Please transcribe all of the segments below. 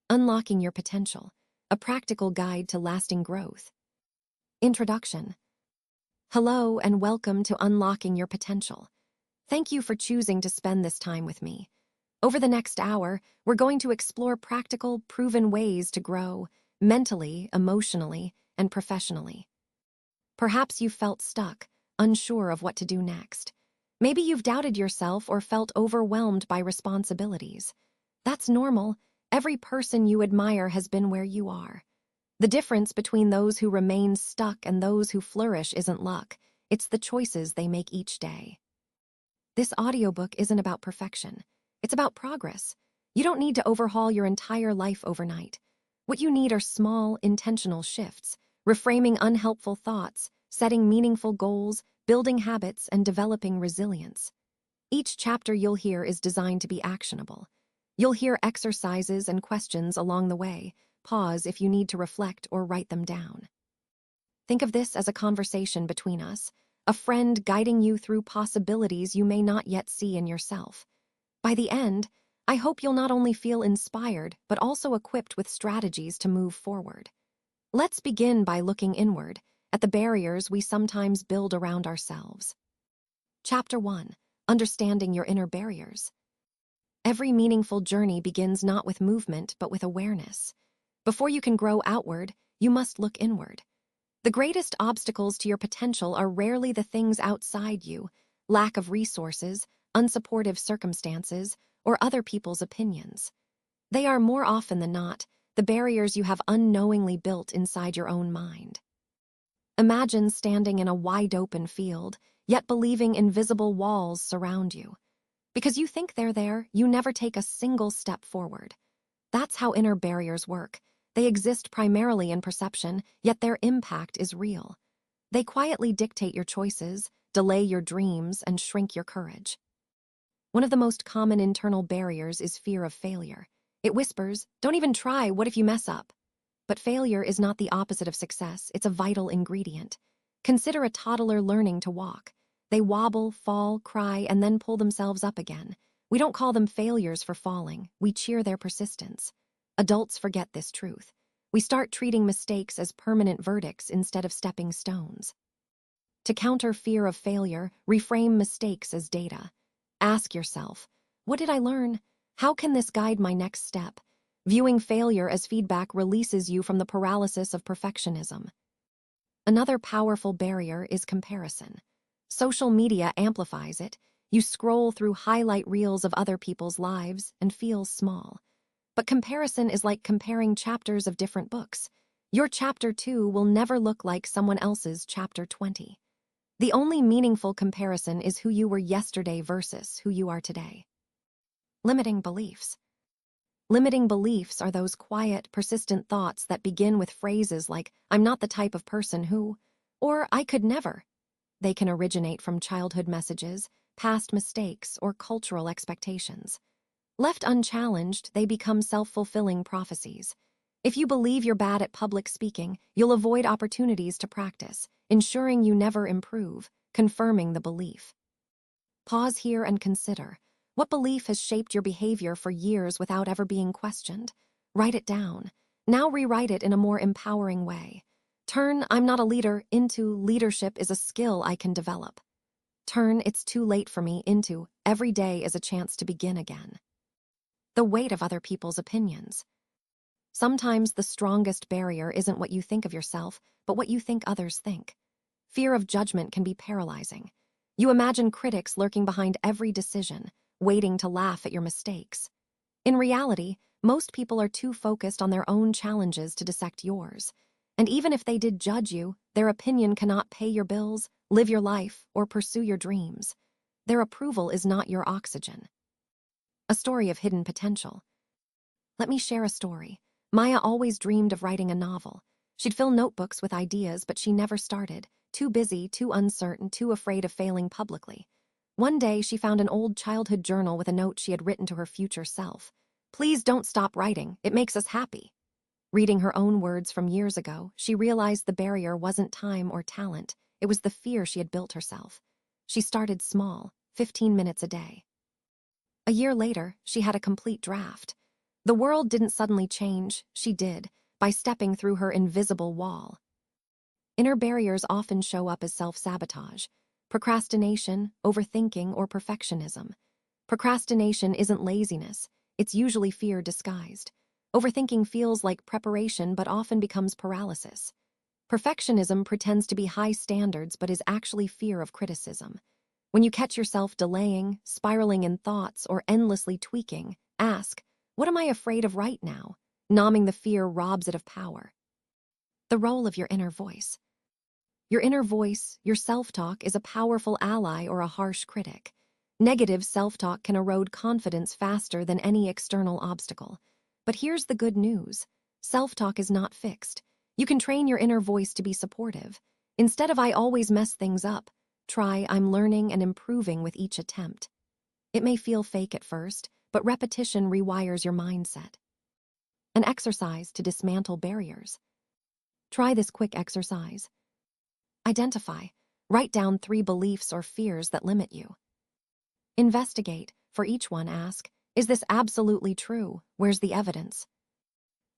Unlocking Your Potential, a practical guide to lasting growth. Introduction. Hello and welcome to Unlocking Your Potential. Thank you for choosing to spend this time with me. Over the next hour, we're going to explore practical, proven ways to grow mentally, emotionally, and professionally. Perhaps you felt stuck, unsure of what to do next. Maybe you've doubted yourself or felt overwhelmed by responsibilities. That's normal. Every person you admire has been where you are. The difference between those who remain stuck and those who flourish isn't luck. It's the choices they make each day. This audiobook isn't about perfection. It's about progress. You don't need to overhaul your entire life overnight. What you need are small, intentional shifts, reframing unhelpful thoughts, setting meaningful goals, building habits, and developing resilience. Each chapter you'll hear is designed to be actionable. You'll hear exercises and questions along the way. Pause if you need to reflect or write them down. Think of this as a conversation between us, a friend guiding you through possibilities you may not yet see in yourself. By the end, I hope you'll not only feel inspired, but also equipped with strategies to move forward. Let's begin by looking inward, at the barriers we sometimes build around ourselves. Chapter 1. Understanding Your Inner Barriers. Every meaningful journey begins not with movement, but with awareness. Before you can grow outward, you must look inward. The greatest obstacles to your potential are rarely the things outside you: lack of resources, unsupportive circumstances, or other people's opinions. They are, more often than not, the barriers you have unknowingly built inside your own mind. Imagine standing in a wide-open field, yet believing invisible walls surround you. Because you think they're there, you never take a single step forward. That's how inner barriers work. They exist primarily in perception, yet their impact is real. They quietly dictate your choices, delay your dreams, and shrink your courage. One of the most common internal barriers is fear of failure. It whispers, "Don't even try, what if you mess up?" But failure is not the opposite of success, it's a vital ingredient. Consider a toddler learning to walk. They wobble, fall, cry, and then pull themselves up again. We don't call them failures for falling, we cheer their persistence. Adults forget this truth. We start treating mistakes as permanent verdicts instead of stepping stones. To counter fear of failure, reframe mistakes as data. Ask yourself, what did I learn? How can this guide my next step? Viewing failure as feedback releases you from the paralysis of perfectionism. Another powerful barrier is comparison. Social media amplifies it. You scroll through highlight reels of other people's lives and feel small. But comparison is like comparing chapters of different books. Your chapter 2 will never look like someone else's chapter 20. The only meaningful comparison is who you were yesterday versus who you are today. Limiting beliefs. Limiting beliefs are those quiet, persistent thoughts that begin with phrases like, "I'm not the type of person who," or "I could never." They can originate from childhood messages, past mistakes, or cultural expectations. Left unchallenged, they become self-fulfilling prophecies. If you believe you're bad at public speaking, you'll avoid opportunities to practice, ensuring you never improve, confirming the belief. Pause here and consider, what belief has shaped your behavior for years without ever being questioned? Write it down. Now rewrite it in a more empowering way. Turn "I'm not a leader" into "leadership is a skill I can develop." Turn "it's too late for me" into "every day is a chance to begin again." The weight of other people's opinions. Sometimes the strongest barrier isn't what you think of yourself, but what you think others think. Fear of judgment can be paralyzing. You imagine critics lurking behind every decision, waiting to laugh at your mistakes. In reality, most people are too focused on their own challenges to dissect yours. And even if they did judge you, their opinion cannot pay your bills, live your life, or pursue your dreams. Their approval is not your oxygen. A story of hidden potential. Let me share a story. Maya always dreamed of writing a novel. She'd fill notebooks with ideas, but she never started. Too busy, too uncertain, too afraid of failing publicly. One day, she found an old childhood journal with a note she had written to her future self. "Please don't stop writing. It makes us happy." Reading her own words from years ago, she realized the barrier wasn't time or talent. It was the fear she had built herself. She started small, 15 minutes a day. A year later, she had a complete draft. The world didn't suddenly change, she did, by stepping through her invisible wall. Inner barriers often show up as self-sabotage, procrastination, overthinking, or perfectionism. Procrastination isn't laziness, it's usually fear disguised. Overthinking feels like preparation but often becomes paralysis. Perfectionism pretends to be high standards but is actually fear of criticism. When you catch yourself delaying, spiraling in thoughts, or endlessly tweaking, ask, what am I afraid of right now? Numbing the fear robs it of power. The role of your inner voice. Your inner voice, your self-talk, is a powerful ally or a harsh critic. Negative self-talk can erode confidence faster than any external obstacle. But here's the good news. Self-talk is not fixed. You can train your inner voice to be supportive. Instead of "I always mess things up," try "I'm learning and improving with each attempt." It may feel fake at first, but repetition rewires your mindset. An exercise to dismantle barriers. Try this quick exercise. Identify. Write down 3 beliefs or fears that limit you. Investigate. For each one, ask, is this absolutely true? Where's the evidence?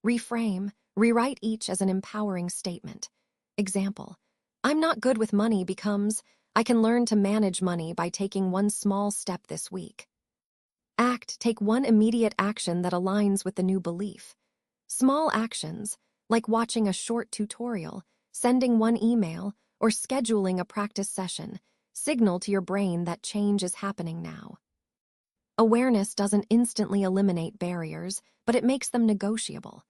Reframe. Rewrite each as an empowering statement. Example, I'm not good with money becomes, I can learn to manage money by taking one small step this week. Act. Take one immediate action that aligns with the new belief. Small actions, like watching a short tutorial, sending one email, or scheduling a practice session, signal to your brain that change is happening now. Awareness doesn't instantly eliminate barriers, but it makes them negotiable.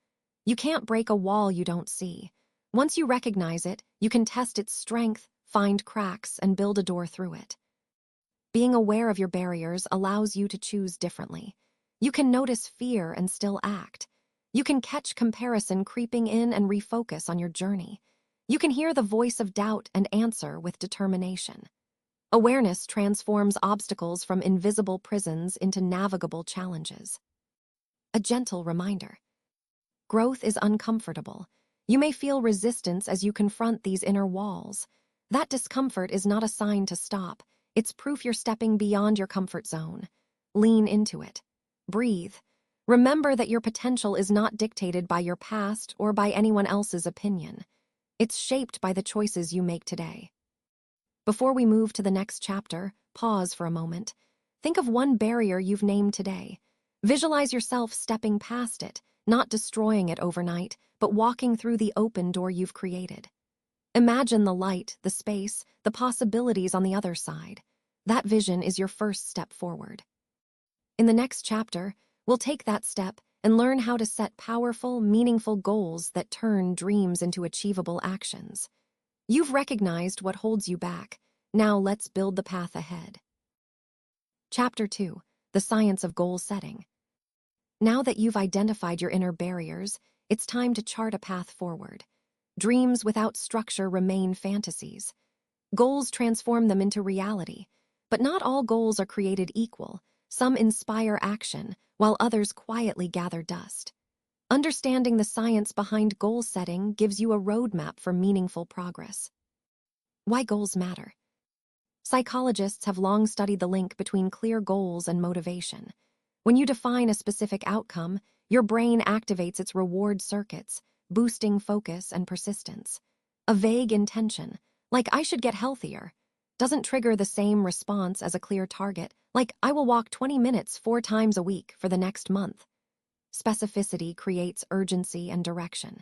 You can't break a wall you don't see. Once you recognize it, you can test its strength, find cracks, and build a door through it. Being aware of your barriers allows you to choose differently. You can notice fear and still act. You can catch comparison creeping in and refocus on your journey. You can hear the voice of doubt and answer with determination. Awareness transforms obstacles from invisible prisons into navigable challenges. A gentle reminder. Growth is uncomfortable. You may feel resistance as you confront these inner walls. That discomfort is not a sign to stop. It's proof you're stepping beyond your comfort zone. Lean into it. Breathe. Remember that your potential is not dictated by your past or by anyone else's opinion. It's shaped by the choices you make today. Before we move to the next chapter, pause for a moment. Think of one barrier you've named today. Visualize yourself stepping past it, not destroying it overnight, but walking through the open door you've created. Imagine the light, the space, the possibilities on the other side. That vision is your first step forward. In the next chapter, we'll take that step and learn how to set powerful, meaningful goals that turn dreams into achievable actions. You've recognized what holds you back. Now let's build the path ahead. Chapter 2. The Science of Goal Setting. Now that you've identified your inner barriers, it's time to chart a path forward. Dreams without structure remain fantasies. Goals transform them into reality. But not all goals are created equal. Some inspire action, while others quietly gather dust. Understanding the science behind goal setting gives you a roadmap for meaningful progress. Why goals matter. Psychologists have long studied the link between clear goals and motivation. When you define a specific outcome, your brain activates its reward circuits, boosting focus and persistence. A vague intention, like "I should get healthier," doesn't trigger the same response as a clear target, like "I will walk 20 minutes 4 times a week for the next month." Specificity creates urgency and direction.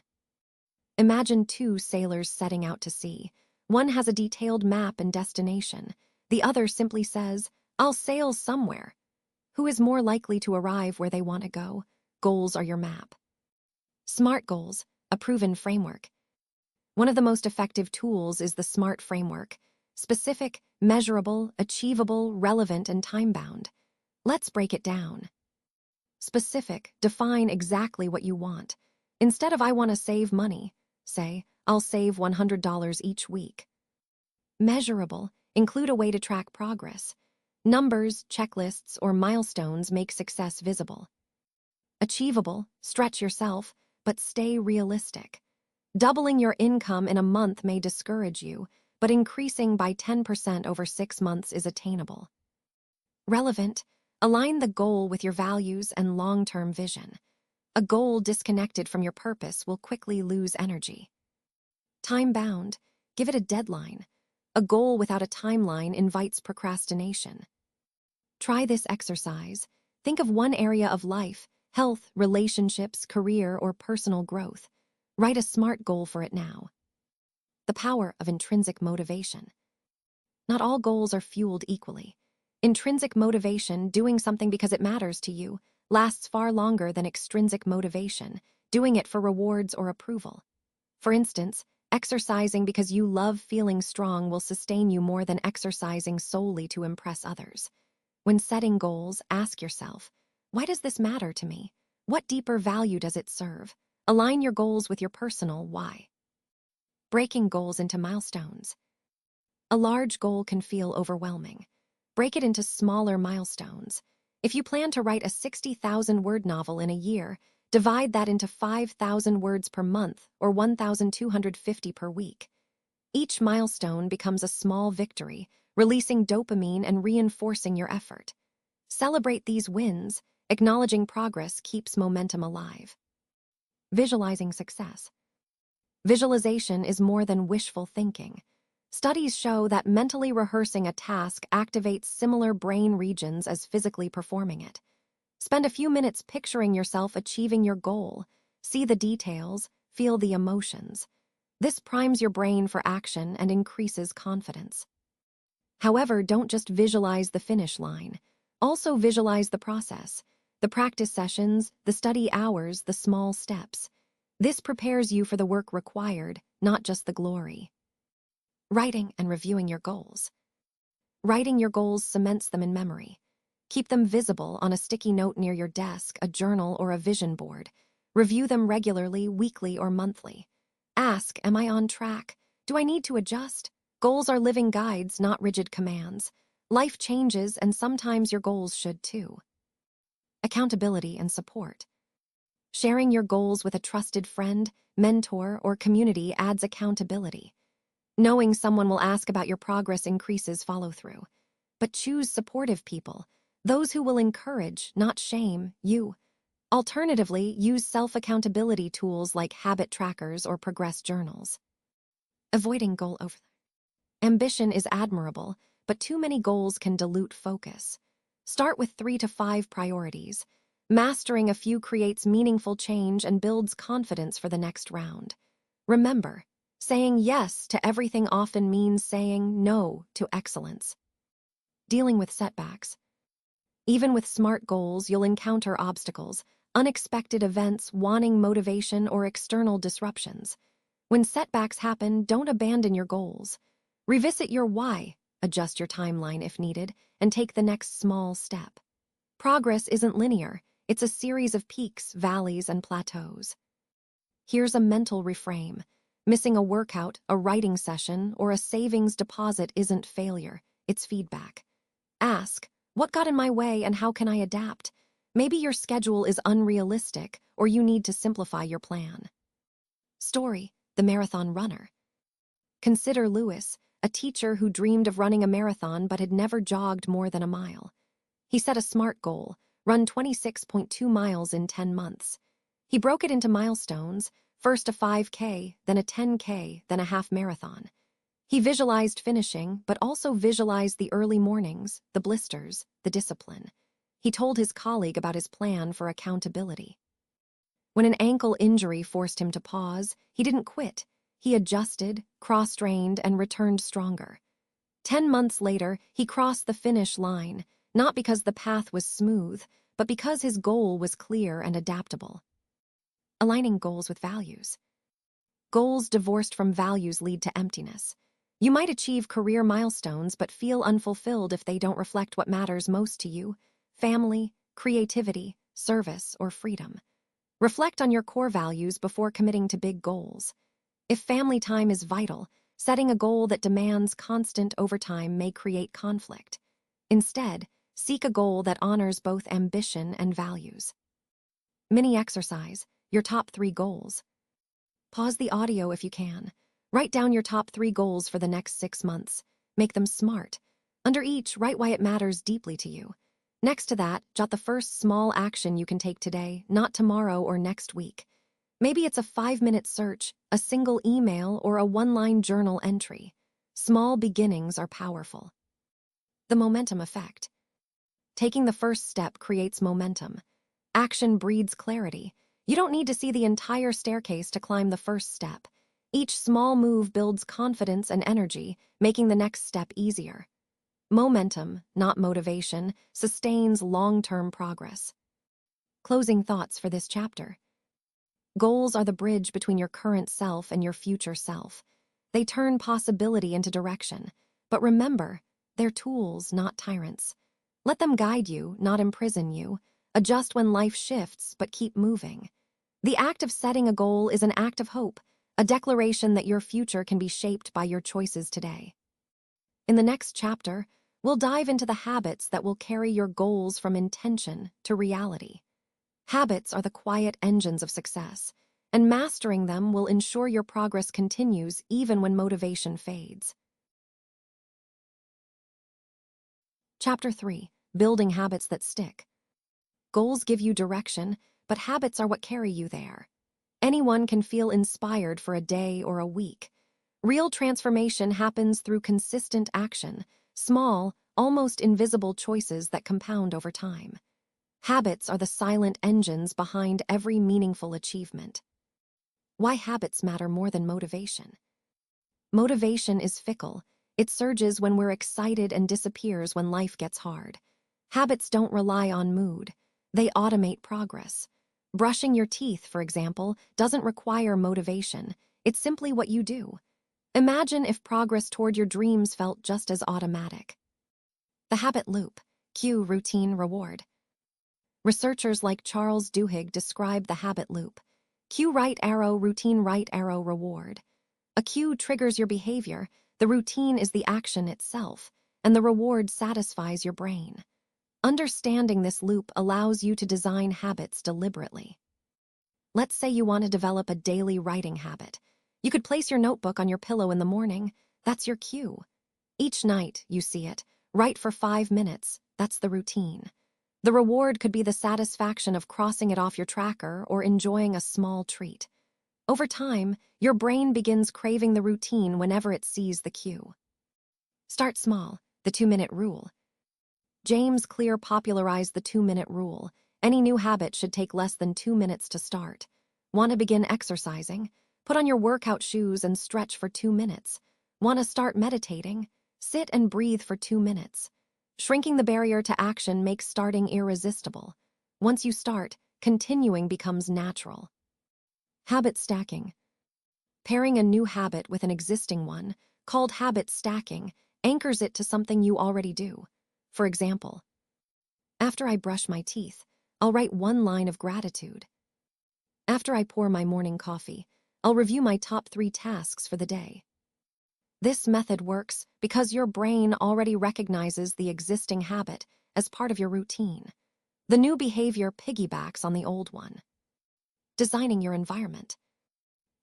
Imagine 2 sailors setting out to sea. One has a detailed map and destination. The other simply says, "I'll sail somewhere." Who is more likely to arrive where they want to go? Goals are your map. SMART goals, a proven framework. One of the most effective tools is the SMART framework: specific, measurable, achievable, relevant, and time-bound. Let's break it down. Specific, define exactly what you want. Instead of "I want to save money," say, "I'll save $100 each week." Measurable, include a way to track progress. Numbers, checklists, or milestones make success visible. Achievable, stretch yourself, but stay realistic. Doubling your income in a month may discourage you, but increasing by 10% over 6 months is attainable. Relevant, align the goal with your values and long-term vision. A goal disconnected from your purpose will quickly lose energy. Time-bound, give it a deadline. A goal without a timeline invites procrastination. Try this exercise. Think of one area of life, health, relationships, career, or personal growth. Write a SMART goal for it now. The power of intrinsic motivation. Not all goals are fueled equally. Intrinsic motivation, doing something because it matters to you, lasts far longer than extrinsic motivation, doing it for rewards or approval. For instance, exercising because you love feeling strong will sustain you more than exercising solely to impress others. When setting goals, ask yourself, why does this matter to me? What deeper value does it serve? Align your goals with your personal why. Breaking goals into milestones. A large goal can feel overwhelming. Break it into smaller milestones. If you plan to write a 60,000-word novel in a year, divide that into 5,000 words per month or 1,250 per week. Each milestone becomes a small victory, releasing dopamine and reinforcing your effort. Celebrate these wins. Acknowledging progress keeps momentum alive. Visualizing success. Visualization is more than wishful thinking. Studies show that mentally rehearsing a task activates similar brain regions as physically performing it. Spend a few minutes picturing yourself achieving your goal. See the details, feel the emotions. This primes your brain for action and increases confidence. However, don't just visualize the finish line. Also visualize the process, the practice sessions, the study hours, the small steps. This prepares you for the work required, not just the glory. Writing and reviewing your goals. Writing your goals cements them in memory. Keep them visible on a sticky note near your desk, a journal, or a vision board. Review them regularly, weekly, or monthly. Ask, am I on track? Do I need to adjust? Goals are living guides, not rigid commands. Life changes, and sometimes your goals should too. Accountability and support. Sharing your goals with a trusted friend, mentor, or community adds accountability. Knowing someone will ask about your progress increases follow-through. But choose supportive people, those who will encourage, not shame, you. Alternatively, use self-accountability tools like habit trackers or progress journals. Avoiding goal overload. Ambition is admirable, but too many goals can dilute focus. Start with 3 to 5 priorities. Mastering a few creates meaningful change and builds confidence for the next round. Remember, saying yes to everything often means saying no to excellence. Dealing with setbacks. Even with SMART goals, you'll encounter obstacles, unexpected events, wanting motivation, or external disruptions. When setbacks happen, don't abandon your goals. Revisit your why, adjust your timeline if needed, and take the next small step. Progress isn't linear. It's a series of peaks, valleys, and plateaus. Here's a mental reframe. Missing a workout, a writing session, or a savings deposit isn't failure. It's feedback. Ask, what got in my way and how can I adapt? Maybe your schedule is unrealistic or you need to simplify your plan. Story, the marathon runner. Consider Lewis, a teacher who dreamed of running a marathon but had never jogged more than a mile. He set a SMART goal, run 26.2 miles in 10 months. He broke it into milestones, first a 5K, then a 10K, then a half marathon. He visualized finishing, but also visualized the early mornings, the blisters, the discipline. He told his colleague about his plan for accountability. When an ankle injury forced him to pause, he didn't quit. He adjusted, cross-trained, and returned stronger. 10 months later, he crossed the finish line, not because the path was smooth, but because his goal was clear and adaptable. Aligning goals with values. Goals divorced from values lead to emptiness. You might achieve career milestones but feel unfulfilled if they don't reflect what matters most to you: family, creativity, service, or freedom. Reflect on your core values before committing to big goals. If family time is vital, setting a goal that demands constant overtime may create conflict. Instead, seek a goal that honors both ambition and values. Mini exercise, your top 3 goals. Pause the audio if you can. Write down your top 3 goals for the next 6 months. Make them SMART. Under each, write why it matters deeply to you. Next to that, jot the first small action you can take today, not tomorrow or next week. Maybe it's a 5-minute search, a single email, or a one-line journal entry. Small beginnings are powerful. The momentum effect. Taking the first step creates momentum. Action breeds clarity. You don't need to see the entire staircase to climb the first step. Each small move builds confidence and energy, making the next step easier. Momentum, not motivation, sustains long-term progress. Closing thoughts for this chapter. Goals are the bridge between your current self and your future self. They turn possibility into direction. But remember, they're tools, not tyrants. Let them guide you, not imprison you. Adjust when life shifts, but keep moving. The act of setting a goal is an act of hope, a declaration that your future can be shaped by your choices today. In the next chapter, we'll dive into the habits that will carry your goals from intention to reality. Habits are the quiet engines of success, and mastering them will ensure your progress continues even when motivation fades. Chapter 3. Building habits that stick. Goals give you direction, but habits are what carry you there. Anyone can feel inspired for a day or a week. Real transformation happens through consistent action, small, almost invisible choices that compound over time. Habits are the silent engines behind every meaningful achievement. Why habits matter more than motivation. Motivation is fickle. It surges when we're excited and disappears when life gets hard. Habits don't rely on mood. They automate progress. Brushing your teeth, for example, doesn't require motivation. It's simply what you do. Imagine if progress toward your dreams felt just as automatic. The habit loop. Cue, routine, reward. Researchers like Charles Duhigg describe the habit loop. Cue, right arrow, routine, right arrow, reward. A cue triggers your behavior, the routine is the action itself, and the reward satisfies your brain. Understanding this loop allows you to design habits deliberately. Let's say you want to develop a daily writing habit. You could place your notebook on your pillow in the morning. That's your cue. Each night, you see it. Write for 5 minutes. That's the routine. The reward could be the satisfaction of crossing it off your tracker or enjoying a small treat. Over time, your brain begins craving the routine whenever it sees the cue. Start small, the 2-minute rule. James Clear popularized the 2-minute rule. Any new habit should take less than 2 minutes to start. Want to begin exercising? Put on your workout shoes and stretch for 2 minutes. Want to start meditating? Sit and breathe for 2 minutes. Shrinking the barrier to action makes starting irresistible. Once you start, continuing becomes natural. Habit stacking. Pairing a new habit with an existing one, called habit stacking, anchors it to something you already do. For example, after I brush my teeth, I'll write 1 line of gratitude. After I pour my morning coffee, I'll review my top 3 tasks for the day. This method works because your brain already recognizes the existing habit as part of your routine. The new behavior piggybacks on the old one. Designing your environment.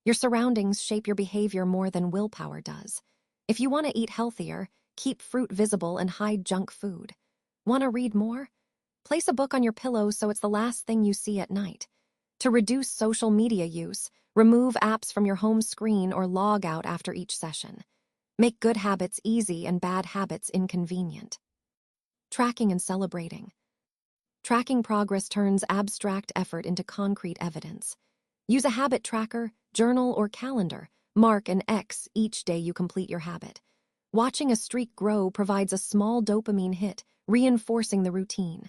Your surroundings shape your behavior more than willpower does. If you want to eat healthier, keep fruit visible and hide junk food. Want to read more? Place a book on your pillow so it's the last thing you see at night. To reduce social media use, remove apps from your home screen or log out after each session. Make good habits easy and bad habits inconvenient. Tracking and celebrating. Tracking progress turns abstract effort into concrete evidence. Use a habit tracker, journal, or calendar. Mark an X each day you complete your habit. Watching a streak grow provides a small dopamine hit, reinforcing the routine.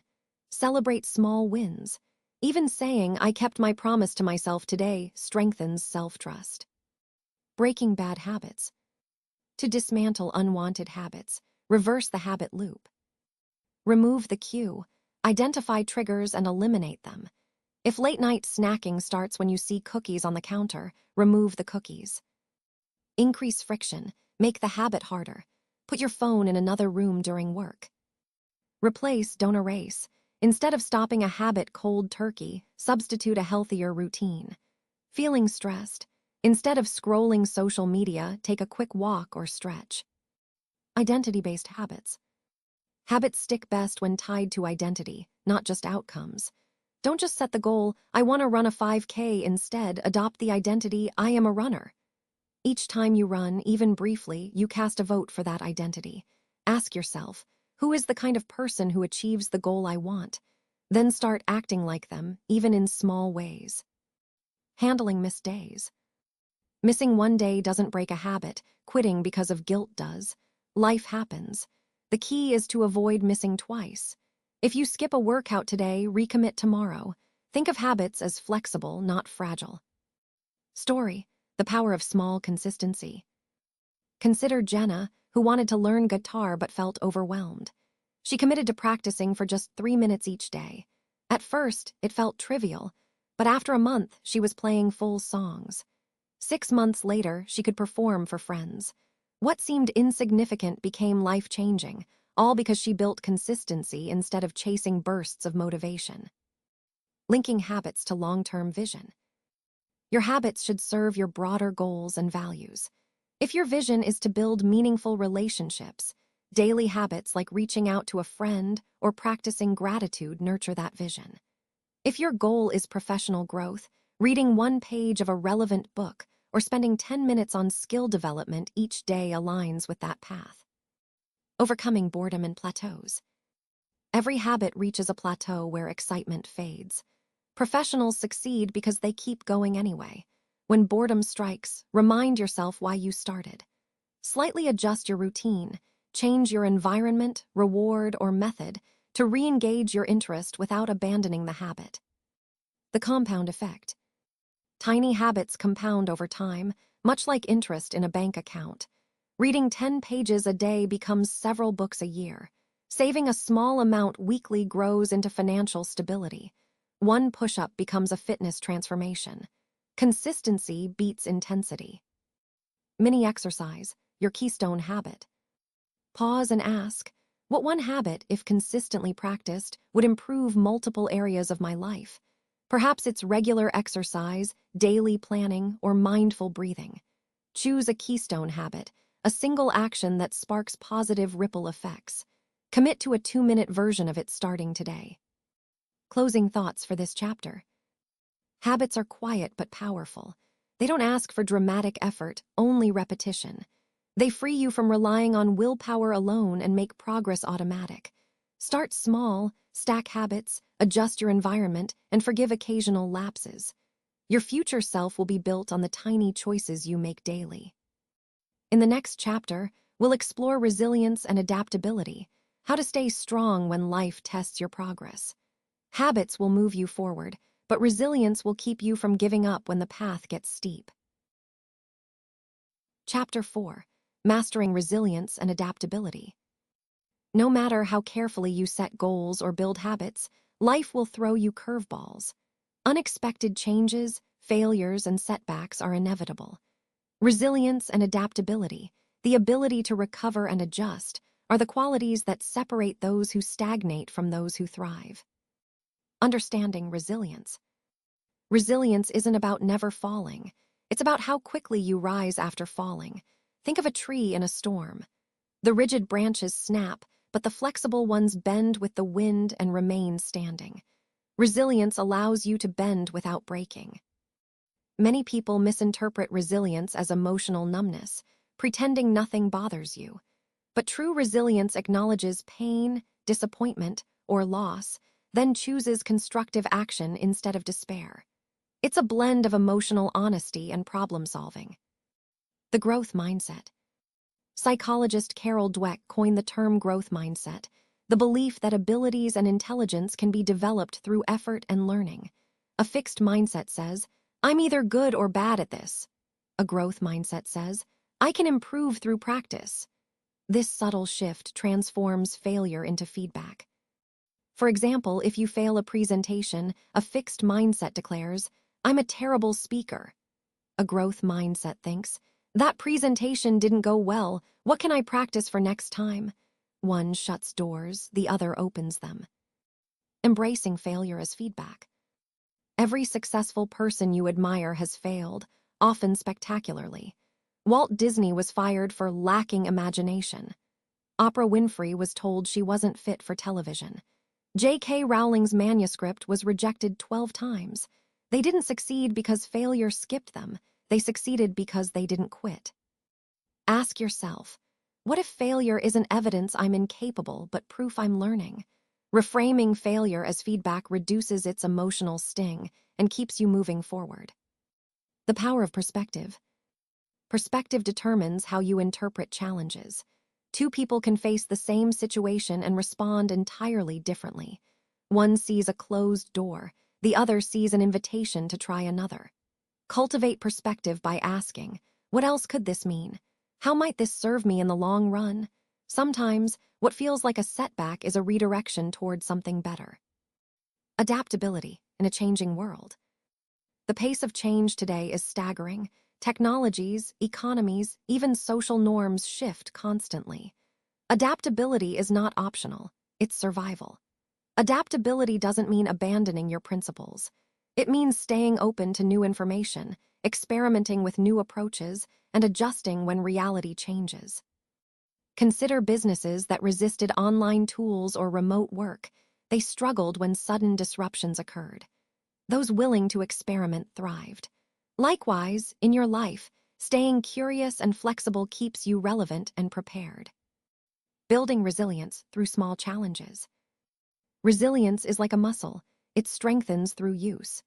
Celebrate small wins. Even saying, "I kept my promise to myself today," strengthens self-trust. Breaking bad habits. To dismantle unwanted habits, reverse the habit loop. Remove the cue. Identify triggers and eliminate them. If late-night snacking starts when you see cookies on the counter, remove the cookies. Increase friction. Make the habit harder. Put your phone in another room during work. Replace, don't erase. Instead of stopping a habit cold turkey, substitute a healthier routine. Feeling stressed? Instead of scrolling social media, take a quick walk or stretch. Identity-based habits. Habits stick best when tied to identity, not just outcomes. Don't just set the goal, I want to run a 5K. Instead, adopt the identity, I am a runner. Each time you run, even briefly, you cast a vote for that identity. Ask yourself, who is the kind of person who achieves the goal I want? Then start acting like them, even in small ways. Handling missed days. Missing one day doesn't break a habit, quitting because of guilt does. Life happens. The key is to avoid missing twice. If you skip a workout today, recommit tomorrow. Think of habits as flexible, not fragile. Story: the power of small consistency. Consider Jenna, who wanted to learn guitar but felt overwhelmed. She committed to practicing for just 3 minutes each day. At first, it felt trivial, but after a month, she was playing full songs. 6 months later, she could perform for friends. What seemed insignificant became life-changing, all because she built consistency instead of chasing bursts of motivation. Linking habits to long-term vision. Your habits should serve your broader goals and values. If your vision is to build meaningful relationships, daily habits like reaching out to a friend or practicing gratitude nurture that vision. If your goal is professional growth, reading one page of a relevant book or spending 10 minutes on skill development each day aligns with that path. Overcoming boredom and plateaus. Every habit reaches a plateau where excitement fades. Professionals succeed because they keep going anyway. When boredom strikes, remind yourself why you started. Slightly adjust your routine, change your environment, reward, or method to re-engage your interest without abandoning the habit. The compound effect. Tiny habits compound over time, much like interest in a bank account. Reading 10 pages a day becomes several books a year. Saving a small amount weekly grows into financial stability. One push-up becomes a fitness transformation. Consistency beats intensity. Mini exercise, your keystone habit. Pause and ask, what one habit, if consistently practiced, would improve multiple areas of my life? Perhaps it's regular exercise, daily planning, or mindful breathing. Choose a keystone habit, a single action that sparks positive ripple effects. Commit to a 2-minute version of it starting today. Closing thoughts for this chapter. Habits are quiet but powerful. They don't ask for dramatic effort, only repetition. They free you from relying on willpower alone and make progress automatic. Start small, stack habits, adjust your environment, and forgive occasional lapses. Your future self will be built on the tiny choices you make daily. In the next chapter, we'll explore resilience and adaptability, how to stay strong when life tests your progress. Habits will move you forward, but resilience will keep you from giving up when the path gets steep. Chapter 4: Mastering Resilience and Adaptability. No matter how carefully you set goals or build habits, life will throw you curveballs. Unexpected changes, failures, and setbacks are inevitable. Resilience and adaptability, the ability to recover and adjust, are the qualities that separate those who stagnate from those who thrive. Understanding resilience. Resilience isn't about never falling. It's about how quickly you rise after falling. Think of a tree in a storm. The rigid branches snap, but the flexible ones bend with the wind and remain standing. Resilience allows you to bend without breaking. Many people misinterpret resilience as emotional numbness, pretending nothing bothers you. But true resilience acknowledges pain, disappointment, or loss, then chooses constructive action instead of despair. It's a blend of emotional honesty and problem-solving. The growth mindset. Psychologist Carol Dweck coined the term growth mindset, the belief that abilities and intelligence can be developed through effort and learning. A fixed mindset says, I'm either good or bad at this. A growth mindset says, I can improve through practice. This subtle shift transforms failure into feedback. For example, if you fail a presentation, a fixed mindset declares, I'm a terrible speaker. A growth mindset thinks, that presentation didn't go well, what can I practice for next time? One shuts doors, the other opens them. Embracing failure as feedback. Every successful person you admire has failed, often spectacularly. Walt Disney was fired for lacking imagination. Oprah Winfrey was told she wasn't fit for television. J.K. Rowling's manuscript was rejected 12 times. They didn't succeed because failure skipped them. They succeeded because they didn't quit. Ask yourself, what if failure isn't evidence I'm incapable but proof I'm learning? Reframing failure as feedback reduces its emotional sting and keeps you moving forward. The power of perspective. Perspective determines how you interpret challenges. Two people can face the same situation and respond entirely differently. One sees a closed door, the other sees an invitation to try another. Cultivate perspective by asking, what else could this mean? How might this serve me in the long run? Sometimes, what feels like a setback is a redirection towards something better. Adaptability in a changing world. The pace of change today is staggering. Technologies, economies, even social norms shift constantly. Adaptability is not optional, it's survival. Adaptability doesn't mean abandoning your principles. It means staying open to new information, experimenting with new approaches, and adjusting when reality changes. Consider businesses that resisted online tools or remote work. They struggled when sudden disruptions occurred. Those willing to experiment thrived. Likewise, in your life, staying curious and flexible keeps you relevant and prepared. Building resilience through small challenges. Resilience is like a muscle. It strengthens through use.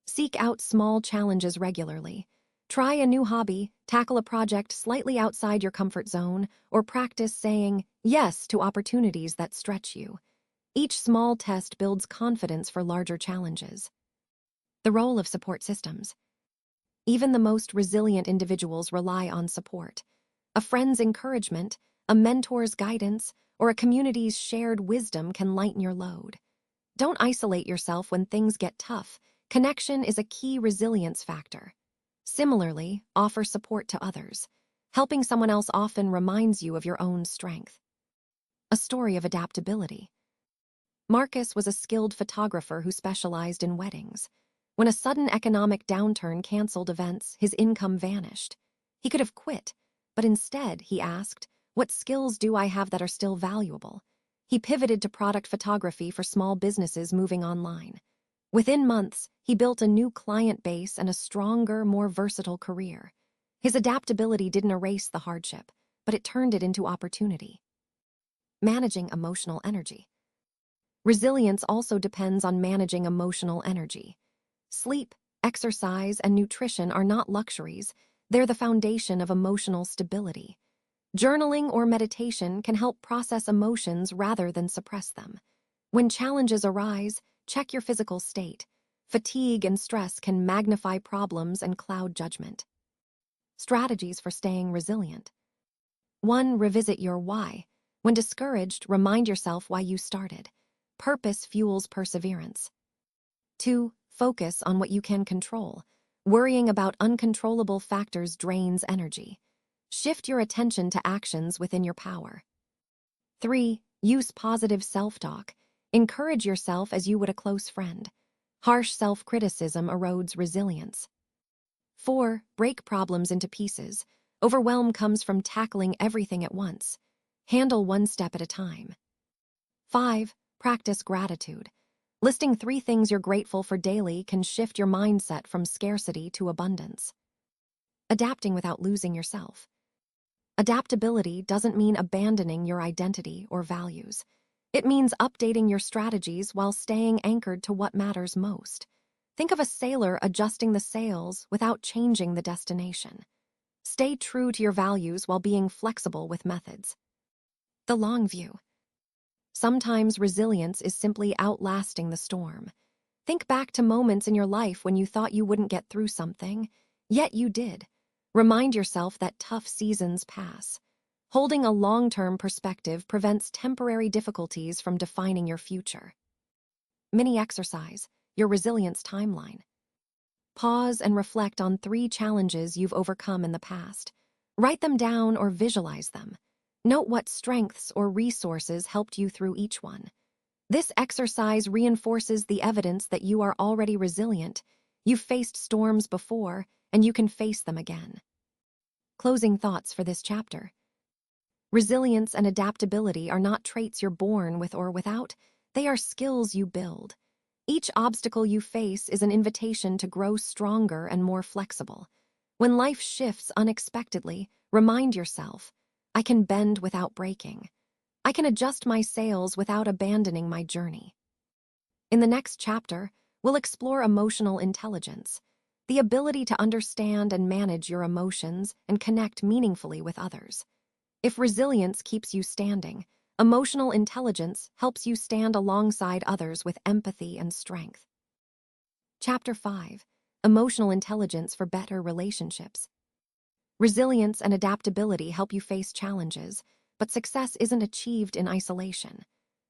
Seek out small challenges regularly. Try a new hobby, tackle a project slightly outside your comfort zone, or practice saying yes to opportunities that stretch you. Each small test builds confidence for larger challenges. The role of support systems. Even the most resilient individuals rely on support. A friend's encouragement, a mentor's guidance, or a community's shared wisdom can lighten your load. Don't isolate yourself when things get tough. Connection is a key resilience factor. Similarly, offer support to others. Helping someone else often reminds you of your own strength. A story of adaptability. Marcus was a skilled photographer who specialized in weddings. When a sudden economic downturn canceled events, his income vanished. He could have quit, but instead, he asked, what skills do I have that are still valuable? He pivoted to product photography for small businesses moving online. Within months, he built a new client base and a stronger, more versatile career. His adaptability didn't erase the hardship, but it turned it into opportunity. Managing emotional energy. Resilience also depends on managing emotional energy. Sleep, exercise, and nutrition are not luxuries. They're the foundation of emotional stability. Journaling or meditation can help process emotions rather than suppress them. When challenges arise, check your physical state. Fatigue and stress can magnify problems and cloud judgment. Strategies for staying resilient. 1. Revisit your why. When discouraged, remind yourself why you started. Purpose fuels perseverance. 2. Focus on what you can control. Worrying about uncontrollable factors drains energy. Shift your attention to actions within your power. 3. Use positive self-talk. Encourage yourself as you would a close friend. Harsh self-criticism erodes resilience. 4. Break problems into pieces. Overwhelm comes from tackling everything at once. Handle one step at a time. 5. Practice gratitude. Listing 3 things you're grateful for daily can shift your mindset from scarcity to abundance. Adapting without losing yourself. Adaptability doesn't mean abandoning your identity or values. It means updating your strategies while staying anchored to what matters most. Think of a sailor adjusting the sails without changing the destination. Stay true to your values while being flexible with methods. The long view. Sometimes resilience is simply outlasting the storm. Think back to moments in your life when you thought you wouldn't get through something, yet you did. Remind yourself that tough seasons pass. Holding a long-term perspective prevents temporary difficulties from defining your future. Mini exercise, your resilience timeline. Pause and reflect on 3 challenges you've overcome in the past. Write them down or visualize them. Note what strengths or resources helped you through each one. This exercise reinforces the evidence that you are already resilient. You've faced storms before, and you can face them again. Closing thoughts for this chapter. Resilience and adaptability are not traits you're born with or without, they are skills you build. Each obstacle you face is an invitation to grow stronger and more flexible. When life shifts unexpectedly, remind yourself, I can bend without breaking. I can adjust my sails without abandoning my journey. In the next chapter, we'll explore emotional intelligence, the ability to understand and manage your emotions and connect meaningfully with others. If resilience keeps you standing, emotional intelligence helps you stand alongside others with empathy and strength. Chapter 5: Emotional Intelligence for Better Relationships. Resilience and adaptability help you face challenges, but success isn't achieved in isolation.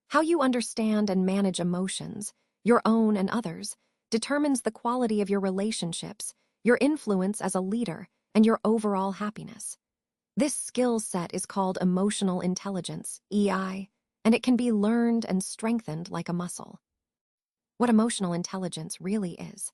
How you understand and manage emotions, your own and others, determines the quality of your relationships, your influence as a leader, and your overall happiness. This skill set is called emotional intelligence, EI, and it can be learned and strengthened like a muscle. What emotional intelligence really is.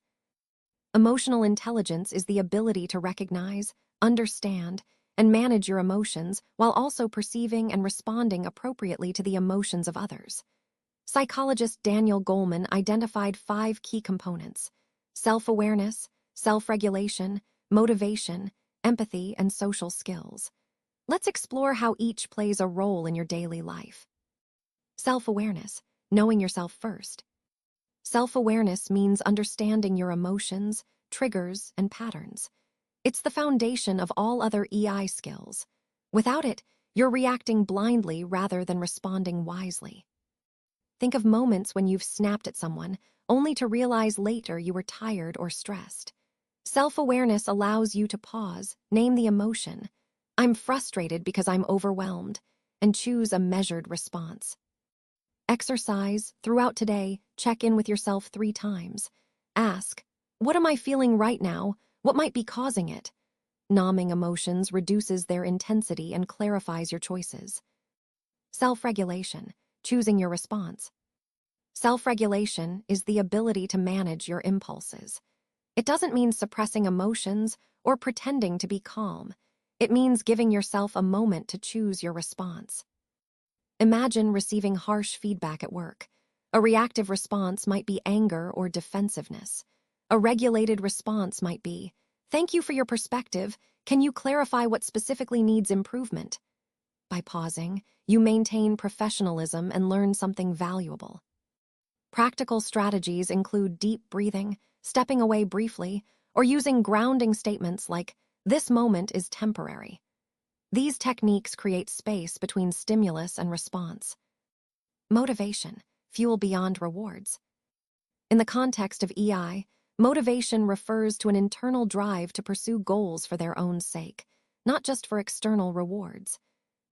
Emotional intelligence is the ability to recognize, understand, and manage your emotions while also perceiving and responding appropriately to the emotions of others. Psychologist Daniel Goleman identified 5 key components: self-awareness, self-regulation, motivation, empathy, and social skills. Let's explore how each plays a role in your daily life. Self-awareness, knowing yourself first. Self-awareness means understanding your emotions, triggers, and patterns. It's the foundation of all other EI skills. Without it, you're reacting blindly rather than responding wisely. Think of moments when you've snapped at someone, only to realize later you were tired or stressed. Self-awareness allows you to pause, name the emotion. I'm frustrated because I'm overwhelmed, and choose a measured response. Exercise. Throughout today, check in with yourself 3 times. Ask, what am I feeling right now? What might be causing it? Numbing emotions reduces their intensity and clarifies your choices. Self-regulation. Choosing your response. Self-regulation is the ability to manage your impulses. It doesn't mean suppressing emotions or pretending to be calm. It means giving yourself a moment to choose your response. Imagine receiving harsh feedback at work. A reactive response might be anger or defensiveness. A regulated response might be, thank you for your perspective. Can you clarify what specifically needs improvement? By pausing, you maintain professionalism and learn something valuable. Practical strategies include deep breathing, stepping away briefly, or using grounding statements like, this moment is temporary. These techniques create space between stimulus and response. Motivation, fuel beyond rewards. In the context of EI, motivation refers to an internal drive to pursue goals for their own sake, not just for external rewards.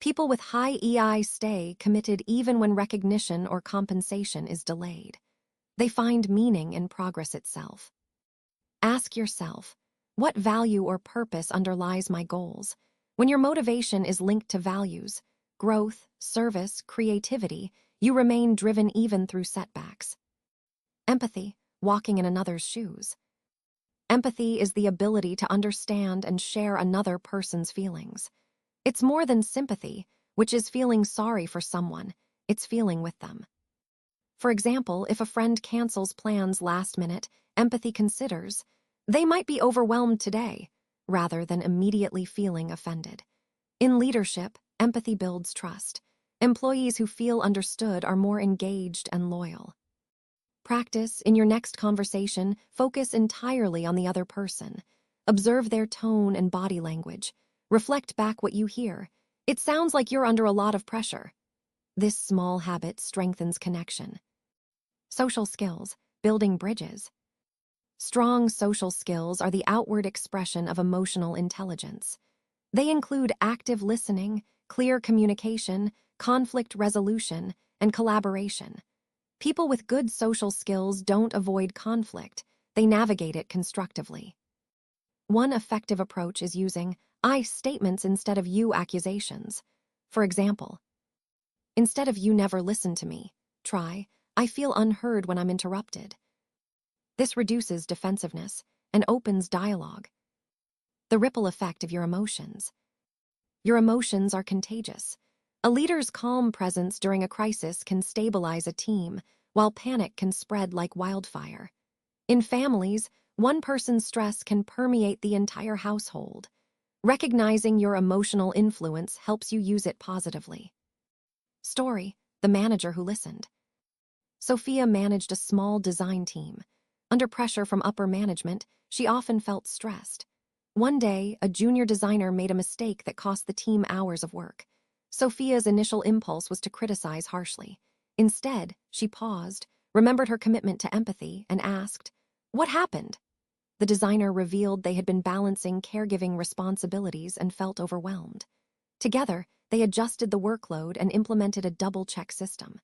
People with high EI stay committed even when recognition or compensation is delayed. They find meaning in progress itself. Ask yourself, what value or purpose underlies my goals? When your motivation is linked to values, growth, service, creativity, you remain driven even through setbacks. Empathy, walking in another's shoes. Empathy is the ability to understand and share another person's feelings. It's more than sympathy, which is feeling sorry for someone, it's feeling with them. For example, if a friend cancels plans last minute, empathy considers, they might be overwhelmed today, rather than immediately feeling offended. In leadership, empathy builds trust. Employees who feel understood are more engaged and loyal. Practice. In your next conversation, focus entirely on the other person. Observe their tone and body language. Reflect back what you hear. It sounds like you're under a lot of pressure. This small habit strengthens connection. Social skills, building bridges. Strong social skills are the outward expression of emotional intelligence. They include active listening, clear communication, conflict resolution, and collaboration. People with good social skills don't avoid conflict, they navigate it constructively. One effective approach is using I statements instead of you accusations. For example, instead of you never listen to me, try, I feel unheard when I'm interrupted. This reduces defensiveness and opens dialogue. The ripple effect of your emotions. Your emotions are contagious. A leader's calm presence during a crisis can stabilize a team, while panic can spread like wildfire. In families, one person's stress can permeate the entire household. Recognizing your emotional influence helps you use it positively. Story: The Manager Who Listened. Sophia managed a small design team. Under pressure from upper management, she often felt stressed. One day, a junior designer made a mistake that cost the team hours of work. Sophia's initial impulse was to criticize harshly. Instead, she paused, remembered her commitment to empathy, and asked, "What happened?" The designer revealed they had been balancing caregiving responsibilities and felt overwhelmed. Together, they adjusted the workload and implemented a double-check system.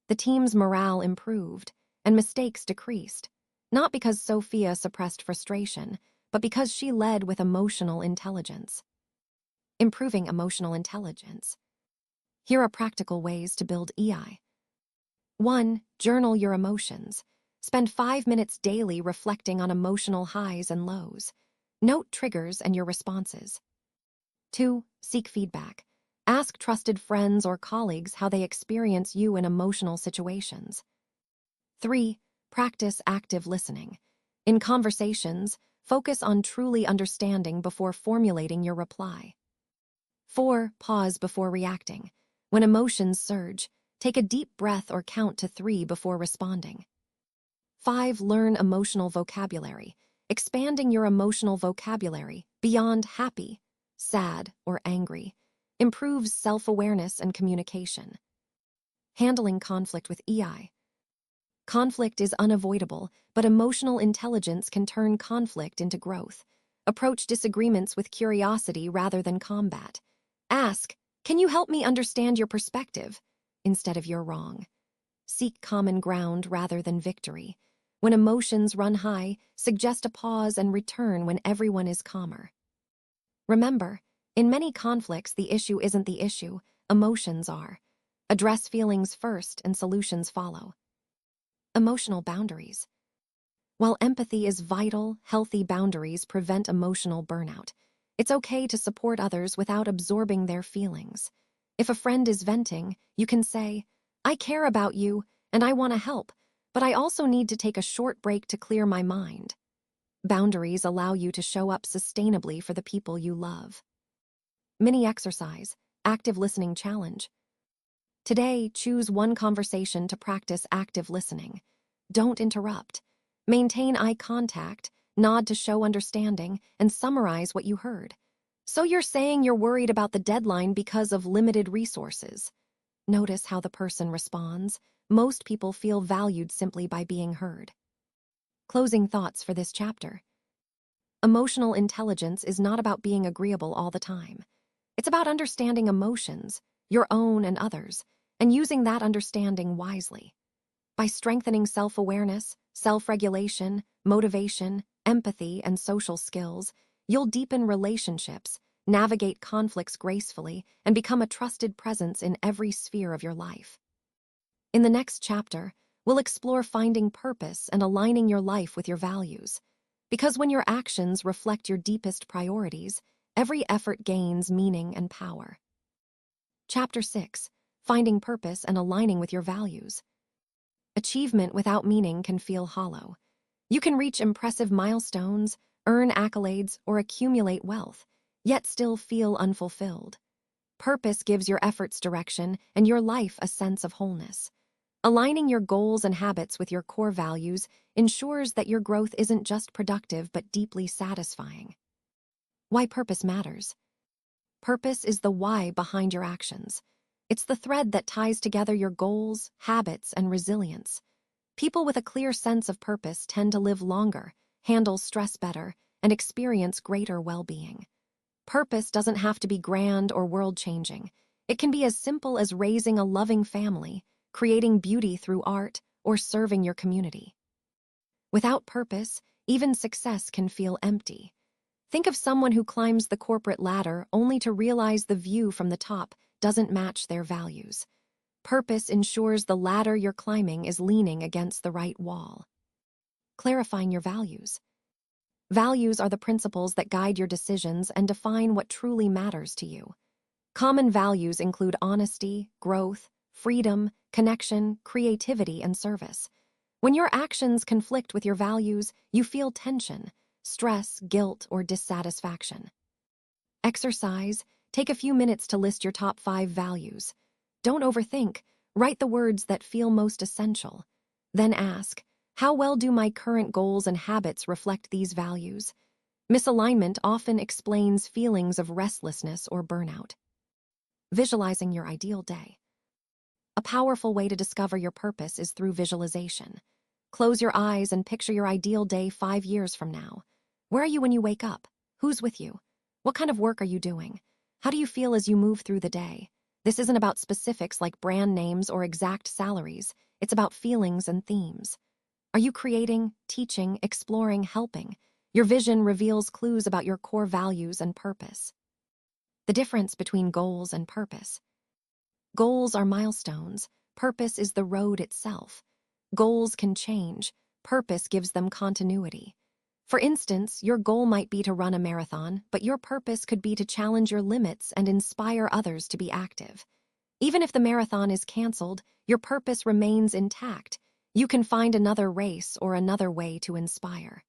The team's morale improved, and mistakes decreased, not because Sophia suppressed frustration, but because she led with emotional intelligence. Improving emotional intelligence. Here are practical ways to build EI. 1. Journal your emotions. Spend 5 minutes daily reflecting on emotional highs and lows. Note triggers and your responses. 2. Seek feedback. Ask trusted friends or colleagues how they experience you in emotional situations. 3. Practice active listening. In conversations, focus on truly understanding before formulating your reply. 4. Pause before reacting. When emotions surge, take a deep breath or count to 3 before responding. 5. Learn emotional vocabulary. Expanding your emotional vocabulary beyond happy, sad, or angry improves self-awareness and communication. Handling conflict with EI. Conflict is unavoidable, but emotional intelligence can turn conflict into growth. Approach disagreements with curiosity rather than combat. Ask, "Can you help me understand your perspective?" instead of "You're wrong." Seek common ground rather than victory. When emotions run high, suggest a pause and return when everyone is calmer. Remember, in many conflicts, the issue isn't the issue, emotions are. Address feelings first and solutions follow. Emotional boundaries. While empathy is vital, healthy boundaries prevent emotional burnout. It's okay to support others without absorbing their feelings. If a friend is venting, you can say, "I care about you and I want to help, but I also need to take a short break to clear my mind." Boundaries allow you to show up sustainably for the people you love. Mini exercise, active listening challenge. Today, choose one conversation to practice active listening. Don't interrupt. Maintain eye contact, nod to show understanding, and summarize what you heard. So you're saying you're worried about the deadline because of limited resources. Notice how the person responds. Most people feel valued simply by being heard. Closing thoughts for this chapter. Emotional intelligence is not about being agreeable all the time. It's about understanding emotions, your own and others, and using that understanding wisely. By strengthening self-awareness, self-regulation, motivation, empathy, and social skills, you'll deepen relationships, navigate conflicts gracefully, and become a trusted presence in every sphere of your life. In the next chapter, we'll explore finding purpose and aligning your life with your values. Because when your actions reflect your deepest priorities, every effort gains meaning and power. Chapter 6. Finding purpose and aligning with your values. Achievement without meaning can feel hollow. You can reach impressive milestones, earn accolades, or accumulate wealth, yet still feel unfulfilled. Purpose gives your efforts direction and your life a sense of wholeness. Aligning your goals and habits with your core values ensures that your growth isn't just productive but deeply satisfying. Why purpose matters. Purpose is the why behind your actions. It's the thread that ties together your goals, habits, and resilience. People with a clear sense of purpose tend to live longer, handle stress better, and experience greater well-being. Purpose doesn't have to be grand or world-changing. It can be as simple as raising a loving family, creating beauty through art, or serving your community. Without purpose, even success can feel empty. Think of someone who climbs the corporate ladder only to realize the view from the top doesn't match their values. Purpose ensures the ladder you're climbing is leaning against the right wall. Clarifying your values. Values are the principles that guide your decisions and define what truly matters to you. Common values include honesty, growth, freedom, connection, creativity, and service. When your actions conflict with your values, you feel tension, stress, guilt, or dissatisfaction. Exercise. Take a few minutes to list your top 5 values. Don't overthink. Write the words that feel most essential. Then ask, how well do my current goals and habits reflect these values? Misalignment often explains feelings of restlessness or burnout. Visualizing your ideal day. A powerful way to discover your purpose is through visualization. Close your eyes and picture your ideal day 5 years from now. Where are you when you wake up? Who's with you? What kind of work are you doing? How do you feel as you move through the day? This isn't about specifics like brand names or exact salaries. It's about feelings and themes. Are you creating, teaching, exploring, helping? Your vision reveals clues about your core values and purpose. The difference between goals and purpose. Goals are milestones. Purpose is the road itself. Goals can change. Purpose gives them continuity. For instance, your goal might be to run a marathon, but your purpose could be to challenge your limits and inspire others to be active. Even if the marathon is canceled, your purpose remains intact. You can find another race or another way to inspire.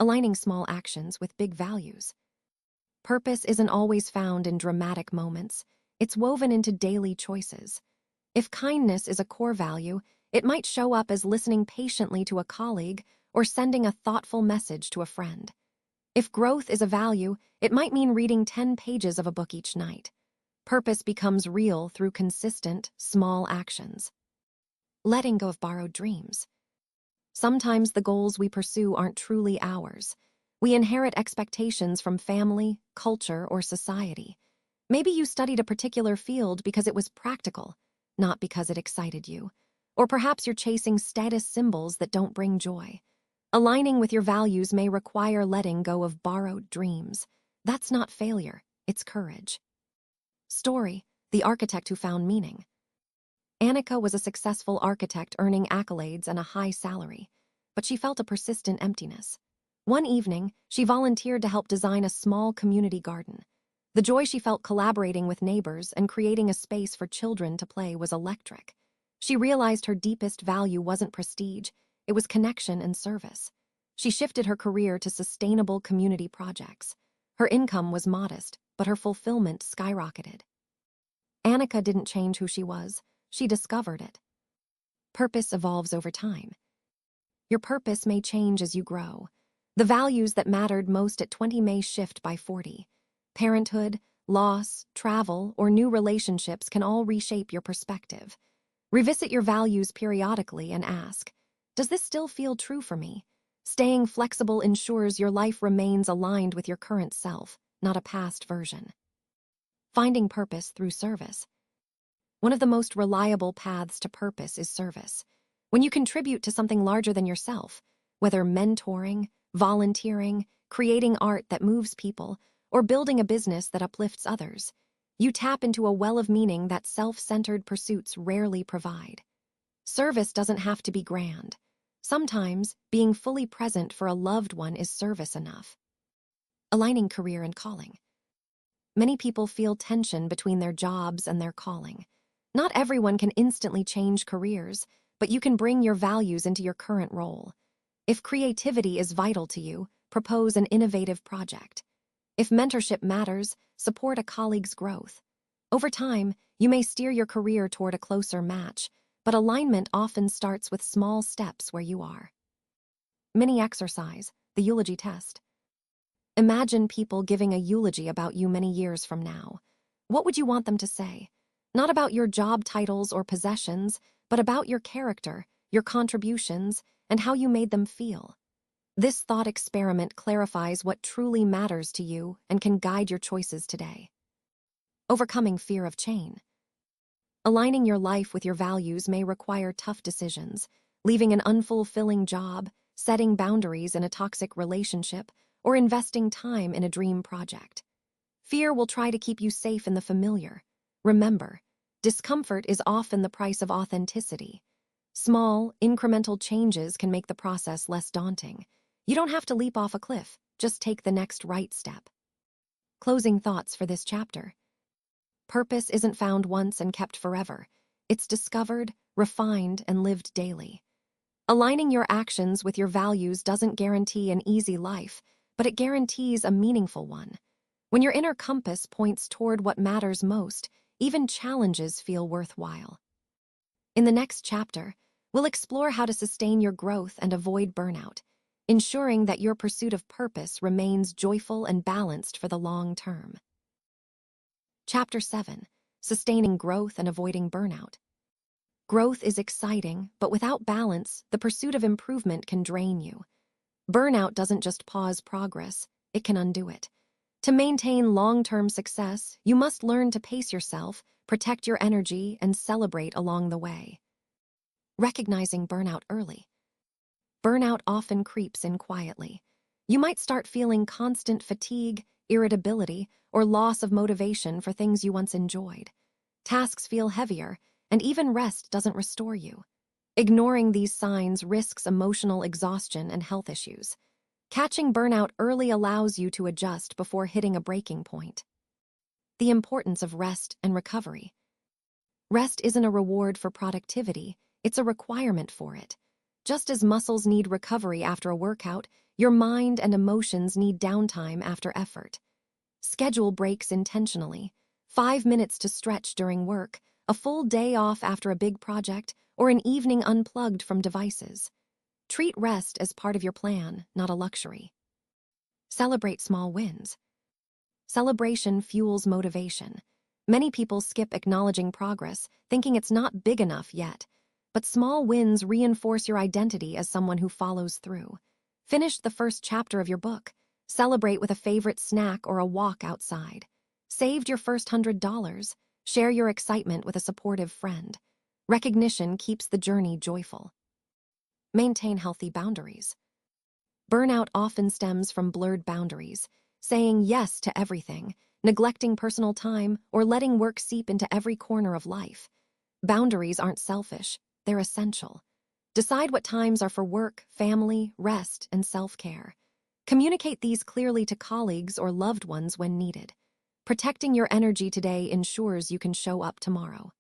Aligning small actions with big values. Purpose isn't always found in dramatic moments. It's woven into daily choices. If kindness is a core value, it might show up as listening patiently to a colleague or sending a thoughtful message to a friend. If growth is a value, it might mean reading 10 pages of a book each night. Purpose becomes real through consistent, small actions. Letting go of borrowed dreams. Sometimes the goals we pursue aren't truly ours. We inherit expectations from family, culture, or society. Maybe you studied a particular field because it was practical, not because it excited you. Or perhaps you're chasing status symbols that don't bring joy. Aligning with your values may require letting go of borrowed dreams. That's not failure, it's courage. Story: the architect who found meaning. Annika was a successful architect earning accolades and a high salary, but she felt a persistent emptiness. One evening, she volunteered to help design a small community garden. The joy she felt collaborating with neighbors and creating a space for children to play was electric. She realized her deepest value wasn't prestige, it was connection and service. She shifted her career to sustainable community projects. Her income was modest, but her fulfillment skyrocketed. Annika didn't change who she was, she discovered it. Purpose evolves over time. Your purpose may change as you grow. The values that mattered most at 20 may shift by 40. Parenthood, loss, travel, or new relationships can all reshape your perspective. Revisit your values periodically and ask, does this still feel true for me? Staying flexible ensures your life remains aligned with your current self, not a past version. Finding purpose through service. One of the most reliable paths to purpose is service. When you contribute to something larger than yourself, whether mentoring, volunteering, creating art that moves people, or building a business that uplifts others, you tap into a well of meaning that self-centered pursuits rarely provide. Service doesn't have to be grand. Sometimes, being fully present for a loved one is service enough. Aligning career and calling. Many people feel tension between their jobs and their calling. Not everyone can instantly change careers, but you can bring your values into your current role. If creativity is vital to you, propose an innovative project. If mentorship matters, support a colleague's growth. Over time, you may steer your career toward a closer match, but alignment often starts with small steps where you are. Mini exercise, the eulogy test. Imagine people giving a eulogy about you many years from now. What would you want them to say? Not about your job titles or possessions, but about your character, your contributions, and how you made them feel. This thought experiment clarifies what truly matters to you and can guide your choices today. Overcoming fear of change. Aligning your life with your values may require tough decisions, leaving an unfulfilling job, setting boundaries in a toxic relationship, or investing time in a dream project. Fear will try to keep you safe in the familiar. Remember, discomfort is often the price of authenticity. Small, incremental changes can make the process less daunting. You don't have to leap off a cliff, just take the next right step. Closing thoughts for this chapter. Purpose isn't found once and kept forever. It's discovered, refined, and lived daily. Aligning your actions with your values doesn't guarantee an easy life, but it guarantees a meaningful one. When your inner compass points toward what matters most, even challenges feel worthwhile. In the next chapter, we'll explore how to sustain your growth and avoid burnout, ensuring that your pursuit of purpose remains joyful and balanced for the long term. Chapter 7: Sustaining Growth and Avoiding Burnout. Growth is exciting, but without balance, the pursuit of improvement can drain you. Burnout doesn't just pause progress, it can undo it. To maintain long-term success, you must learn to pace yourself, protect your energy, and celebrate along the way. Recognizing burnout early. Burnout often creeps in quietly. You might start feeling constant fatigue, irritability, or loss of motivation for things you once enjoyed. Tasks feel heavier, and even rest doesn't restore you. Ignoring these signs risks emotional exhaustion and health issues. Catching burnout early allows you to adjust before hitting a breaking point. The importance of rest and recovery. Rest isn't a reward for productivity, it's a requirement for it. Just as muscles need recovery after a workout, your mind and emotions need downtime after effort. Schedule breaks intentionally. 5 minutes to stretch during work, a full day off after a big project, or an evening unplugged from devices. Treat rest as part of your plan, not a luxury. Celebrate small wins. Celebration fuels motivation. Many people skip acknowledging progress, thinking it's not big enough yet. But small wins reinforce your identity as someone who follows through. Finish the first chapter of your book. Celebrate with a favorite snack or a walk outside. Saved your first $100. Share your excitement with a supportive friend. Recognition keeps the journey joyful. Maintain healthy boundaries. Burnout often stems from blurred boundaries, saying yes to everything, neglecting personal time, or letting work seep into every corner of life. Boundaries aren't selfish, they're essential. Decide what times are for work, family, rest, and self-care. Communicate these clearly to colleagues or loved ones when needed. Protecting your energy today ensures you can show up tomorrow.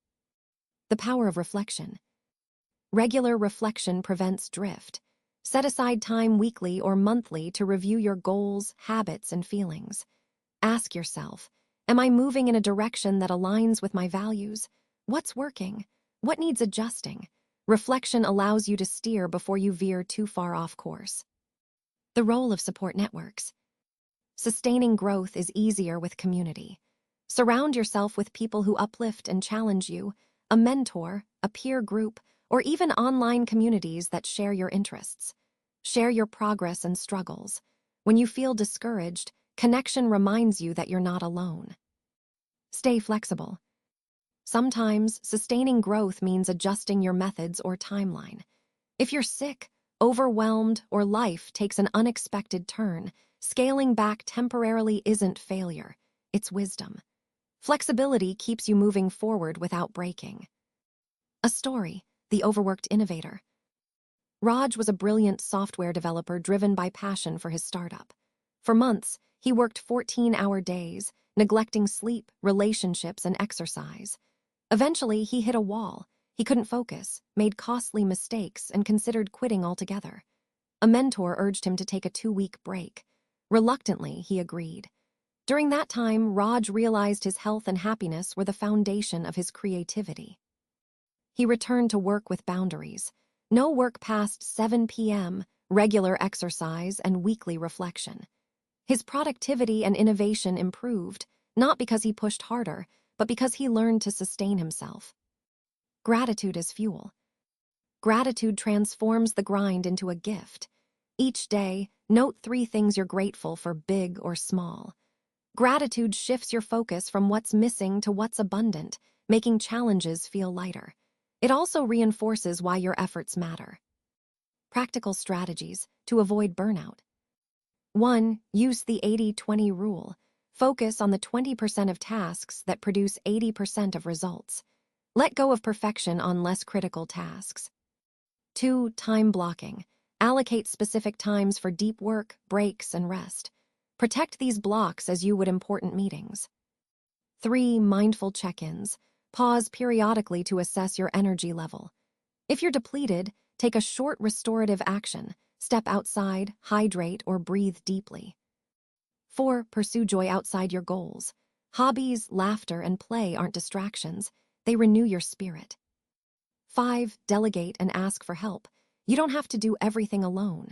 The power of reflection. Regular reflection prevents drift. Set aside time weekly or monthly to review your goals, habits, and feelings. Ask yourself, am I moving in a direction that aligns with my values? What's working? What needs adjusting? Reflection allows you to steer before you veer too far off course. The role of support networks. Sustaining growth is easier with community. Surround yourself with people who uplift and challenge you, a mentor, a peer group, or even online communities that share your interests. Share your progress and struggles. When you feel discouraged, connection reminds you that you're not alone. Stay flexible. Sometimes, sustaining growth means adjusting your methods or timeline. If you're sick, overwhelmed, or life takes an unexpected turn, scaling back temporarily isn't failure, it's wisdom. Flexibility keeps you moving forward without breaking. A story: The Overworked Innovator. Raj was a brilliant software developer driven by passion for his startup. For months, he worked 14-hour days, neglecting sleep, relationships, and exercise. Eventually, he hit a wall. He couldn't focus, made costly mistakes, and considered quitting altogether. A mentor urged him to take a 2-week break. Reluctantly, he agreed. During that time, Raj realized his health and happiness were the foundation of his creativity. He returned to work with boundaries. No work past 7 p.m., regular exercise, and weekly reflection. His productivity and innovation improved, not because he pushed harder, but because he learned to sustain himself. Gratitude as fuel. Gratitude transforms the grind into a gift. Each day, note 3 things you're grateful for, big or small. Gratitude shifts your focus from what's missing to what's abundant, making challenges feel lighter. It also reinforces why your efforts matter. Practical strategies to avoid burnout. 1. Use the 80-20 rule. Focus on the 20% of tasks that produce 80% of results. Let go of perfection on less critical tasks. 2. Time blocking. Allocate specific times for deep work, breaks, and rest. Protect these blocks as you would important meetings. 3. Mindful check-ins. Pause periodically to assess your energy level. If you're depleted, take a short restorative action. Step outside, hydrate, or breathe deeply. 4. Pursue joy outside your goals. Hobbies, laughter, and play aren't distractions. They renew your spirit. 5. Delegate and ask for help. You don't have to do everything alone.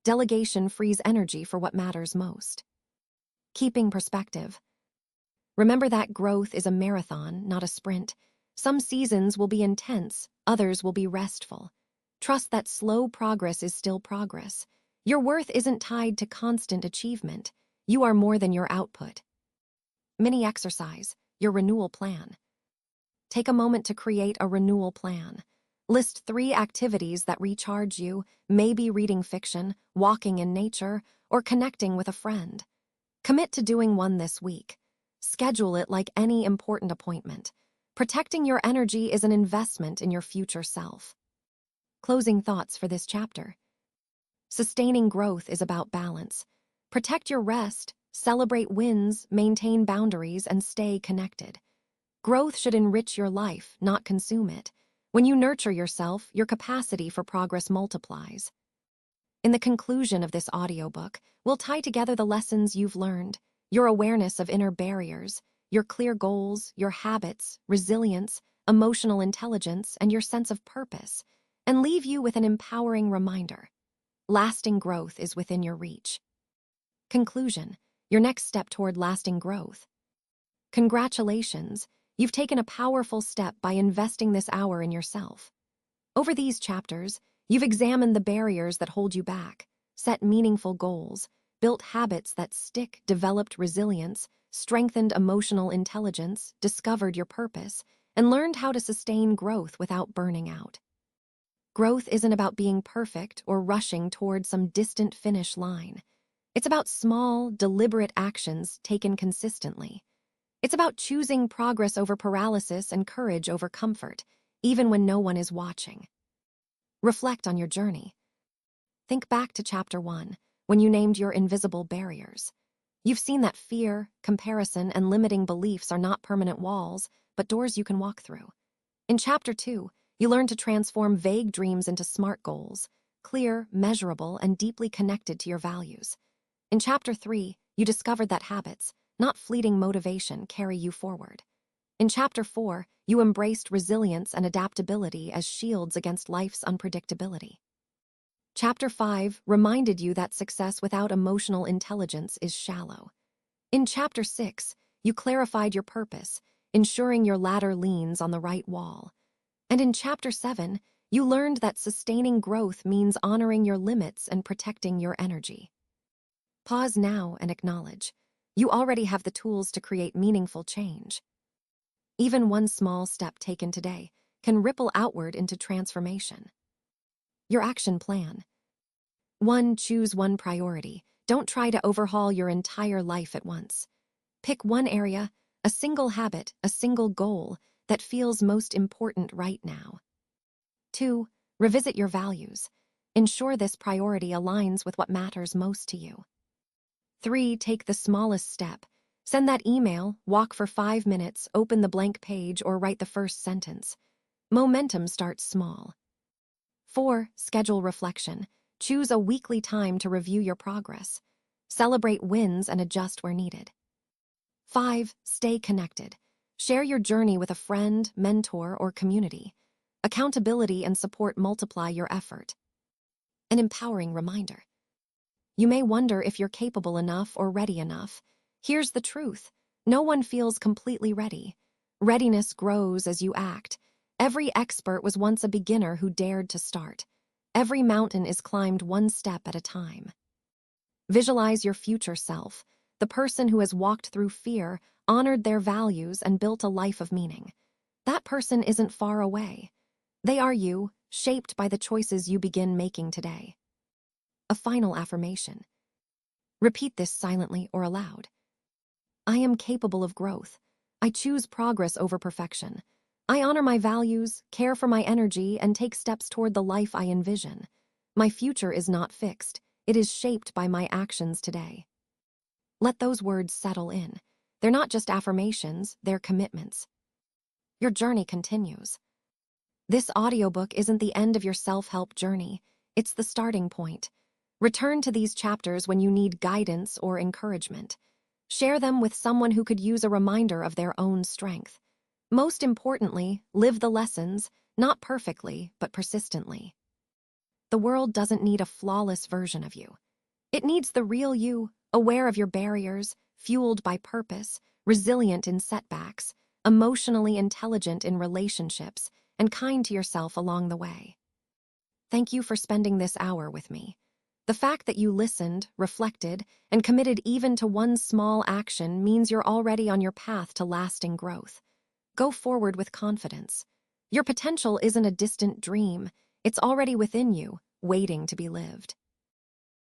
Delegation frees energy for what matters most. Keeping perspective. Remember that growth is a marathon, not a sprint. Some seasons will be intense, others will be restful. Trust that slow progress is still progress. Your worth isn't tied to constant achievement. You are more than your output. Mini exercise, your renewal plan. Take a moment to create a renewal plan. List 3 activities that recharge you, maybe reading fiction, walking in nature, or connecting with a friend. Commit to doing one this week. Schedule it like any important appointment. Protecting your energy is an investment in your future self. Closing thoughts for this chapter. Sustaining growth is about balance. Protect your rest, celebrate wins, maintain boundaries, and stay connected. Growth should enrich your life, not consume it. When you nurture yourself, your capacity for progress multiplies. In the conclusion of this audiobook, we'll tie together the lessons you've learned, your awareness of inner barriers, your clear goals, your habits, resilience, emotional intelligence, and your sense of purpose, and leave you with an empowering reminder. Lasting growth is within your reach. Conclusion, your next step toward lasting growth. Congratulations, you've taken a powerful step by investing this hour in yourself. Over these chapters, you've examined the barriers that hold you back, set meaningful goals, built habits that stick, developed resilience, strengthened emotional intelligence, discovered your purpose, and learned how to sustain growth without burning out. Growth isn't about being perfect or rushing toward some distant finish line. It's about small, deliberate actions taken consistently. It's about choosing progress over paralysis and courage over comfort, even when no one is watching. Reflect on your journey. Think back to Chapter 1, when you named your invisible barriers. You've seen that fear, comparison, and limiting beliefs are not permanent walls, but doors you can walk through. In Chapter 2, you learn to transform vague dreams into smart goals, clear, measurable, and deeply connected to your values. In Chapter 3, you discovered that habits, not fleeting motivation, carry you forward. In Chapter 4, you embraced resilience and adaptability as shields against life's unpredictability. Chapter 5 reminded you that success without emotional intelligence is shallow. In Chapter 6, you clarified your purpose, ensuring your ladder leans on the right wall. And in Chapter 7, you learned that sustaining growth means honoring your limits and protecting your energy. Pause now and acknowledge. You already have the tools to create meaningful change. Even one small step taken today can ripple outward into transformation. Your action plan. 1. Choose one priority. Don't try to overhaul your entire life at once. Pick one area, a single habit, a single goal that feels most important right now. 2. Revisit your values. Ensure this priority aligns with what matters most to you. 3. Take the smallest step. Send that email, walk for 5 minutes, open the blank page, or write the first sentence. Momentum starts small. 4. Schedule reflection. Choose a weekly time to review your progress. Celebrate wins and adjust where needed. 5. Stay connected. Share your journey with a friend, mentor, or community. Accountability and support multiply your effort. An empowering reminder. You may wonder if you're capable enough or ready enough. Here's the truth. No one feels completely ready. Readiness grows as you act. Every expert was once a beginner who dared to start. Every mountain is climbed one step at a time. Visualize your future self, the person who has walked through fear, honored their values, and built a life of meaning. That person isn't far away. They are you, shaped by the choices you begin making today. A final affirmation. Repeat this silently or aloud. I am capable of growth. I choose progress over perfection. I honor my values, care for my energy, and take steps toward the life I envision. My future is not fixed. It is shaped by my actions today. Let those words settle in. They're not just affirmations, they're commitments. Your journey continues. This audiobook isn't the end of your self-help journey. It's the starting point. Return to these chapters when you need guidance or encouragement. Share them with someone who could use a reminder of their own strength. Most importantly, live the lessons, not perfectly, but persistently. The world doesn't need a flawless version of you. It needs the real you, aware of your barriers, fueled by purpose, resilient in setbacks, emotionally intelligent in relationships, and kind to yourself along the way. Thank you for spending this hour with me. The fact that you listened, reflected, and committed even to one small action means you're already on your path to lasting growth. Go forward with confidence. Your potential isn't a distant dream. It's already within you, waiting to be lived.